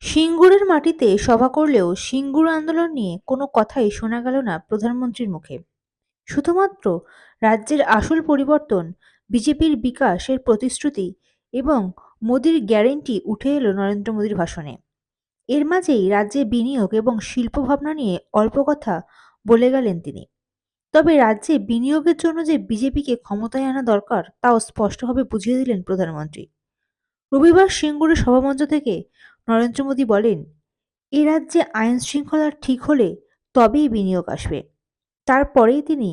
সিঙ্গুরের মাটিতে সভা করলেও সিঙ্গুর আন্দোলন নিয়ে কোনো কথাই শোনা গেল না প্রধানমন্ত্রীর মুখে। শুধুমাত্র রাজ্যের আসল পরিবর্তন, বিজেপির বিকাশের প্রতিশ্রুতি এবং মোদির গ্যারেন্টি উঠে এলো নরেন্দ্র মোদীর ভাষণে। এর মাঝেই রাজ্যে বিনিয়োগ এবং শিল্প ভাবনা নিয়ে অল্প কথা বলে গেলেন তিনি। তবে রাজ্যে বিনিয়োগের জন্য যে বিজেপিকে ক্ষমতায় আনা দরকার তাও স্পষ্টভাবে বুঝিয়ে দিলেন প্রধানমন্ত্রী। রবিবার সিঙ্গুরে সভামঞ্চ থেকে নরেন্দ্র মোদী বলেন, এ রাজ্যে আইন শৃঙ্খলা ঠিক হলে তবেই বিনিয়োগ আসবে। তারপরেই তিনি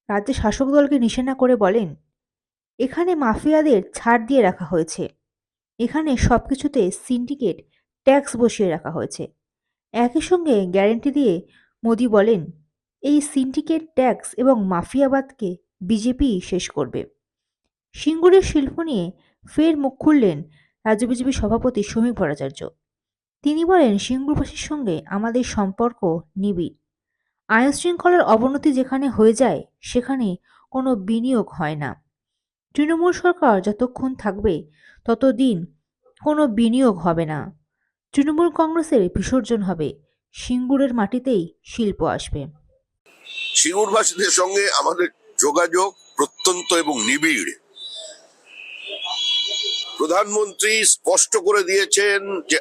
রাজ্যের শাসক দলকে নিশানা করে বলেন, এখানে মাফিয়াদের ছাড় দিয়ে রাখা হয়েছে, এখানে সবকিছুতে সিন্ডিকেট ট্যাক্স বসিয়ে রাখা হয়েছে। একই সঙ্গে গ্যারেন্টি দিয়ে মোদী বলেন, এই সিন্ডিকেট ট্যাক্স এবং মাফিয়াবাদকে বিজেপি শেষ করবে। সিঙ্গুরের শিল্প নিয়ে ফের মুখ খুললেন রাজ্য বিজেপি সভাপতি শ্রমিক ভট্টাচার্য। তিনি বলেন, সিঙ্গুরবাসীর সঙ্গে আমাদের সম্পর্ক নিবিড়। আইন শৃঙ্খলার অবনতি যেখানে হয়ে যায় সেখানে কোনো বিনিয়োগ হয় না। তৃণমূল সরকার যতক্ষণ থাকবে ততদিন কোনো বিনিয়োগ হবে না। তৃণমূল কংগ্রেসের বিসর্জন হবে, সিঙ্গুরের মাটিতেই শিল্প আসবে। সিঙ্গুরবাসীদের সঙ্গে আমাদের যোগাযোগ প্রত্যন্ত এবং নিবিড়। প্রধানমন্ত্রী স্পষ্ট করে দিয়েছেন যে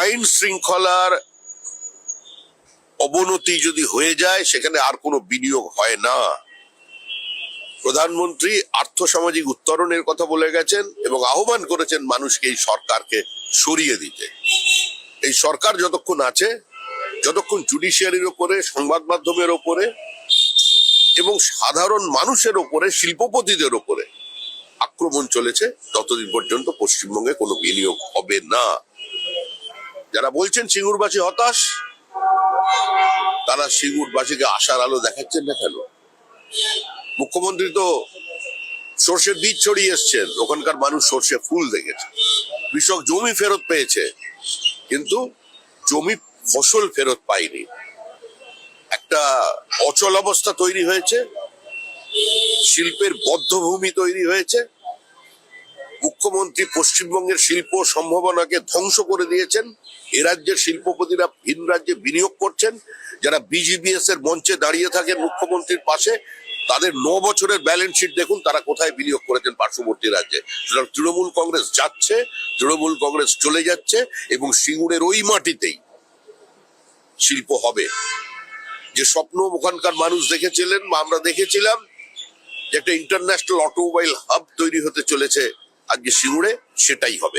আইন শৃঙ্খলার অবনতি যদি হয়ে যায় সেখানে আর কোনো বিনিয়োগ হয় না। প্রধানমন্ত্রী আর্থসামাজিক উত্তরণের কথা বলে গেছেন এবং আহ্বান করেছেন মানুষকে এই সরকারকে সরিয়ে দিতে। এই সরকার যতক্ষণ আছে, যতক্ষণ জুডিশিয়ারির ওপরে, সংবাদ মাধ্যমের ওপরে এবং সাধারণ মানুষের ওপরে, শিল্পপতিদের ওপরে আক্রমণ চলেছে, ততদিন পর্যন্ত পশ্চিমবঙ্গে কোনো বিনিয়োগ হবে না। যারা বলছেন সিঙ্গুরবাসী হতাশ, তারা সিঙ্গুরবাসীকে আশার আলো দেখাচ্ছেন না কেন? মুখ্যমন্ত্রী তো সর্ষের বীজ ছড়িয়ে এসছেন, ওখানকার মানুষ সর্ষে ফুল দেখেছে। কৃষক জমি ফেরত পেয়েছে, কিন্তু জমি ফসল ফেরত পায়নি। একটা অচল অবস্থা তৈরি হয়েছে, শিল্পের বদ্ধভূমি তৈরি হয়েছে। মুখ্যমন্ত্রী পশ্চিমবঙ্গের শিল্প সম্ভাবনাকে ধ্বংস করে দিয়েছেন। এ রাজ্যের শিল্পপতিরা ভিন রাজ্যে বিনিয়োগ করছেন। যারা বিজিবিএস এর মঞ্চে দাঁড়িয়ে থাকেন মুখ্যমন্ত্রীর পাশে, তাদের 9 বছরের ব্যালেন্স শিট দেখুন, তারা কোথায় বিনিয়োগ করেছেন পার্শ্ববর্তী রাজ্যে। সুতরাং তৃণমূল কংগ্রেস যাচ্ছে, তৃণমূল কংগ্রেস চলে যাচ্ছে এবং সিঙ্গুরের ওই মাটিতেই শিল্প হবে। যে স্বপ্ন ওখানকার মানুষ দেখেছিলেন বা আমরা দেখেছিলাম, যে একটা ইন্টারন্যাশনাল অটোমোবাইল হাব তৈরি হতে চলেছে আজকে সিঙ্গুরে, সেটাই হবে।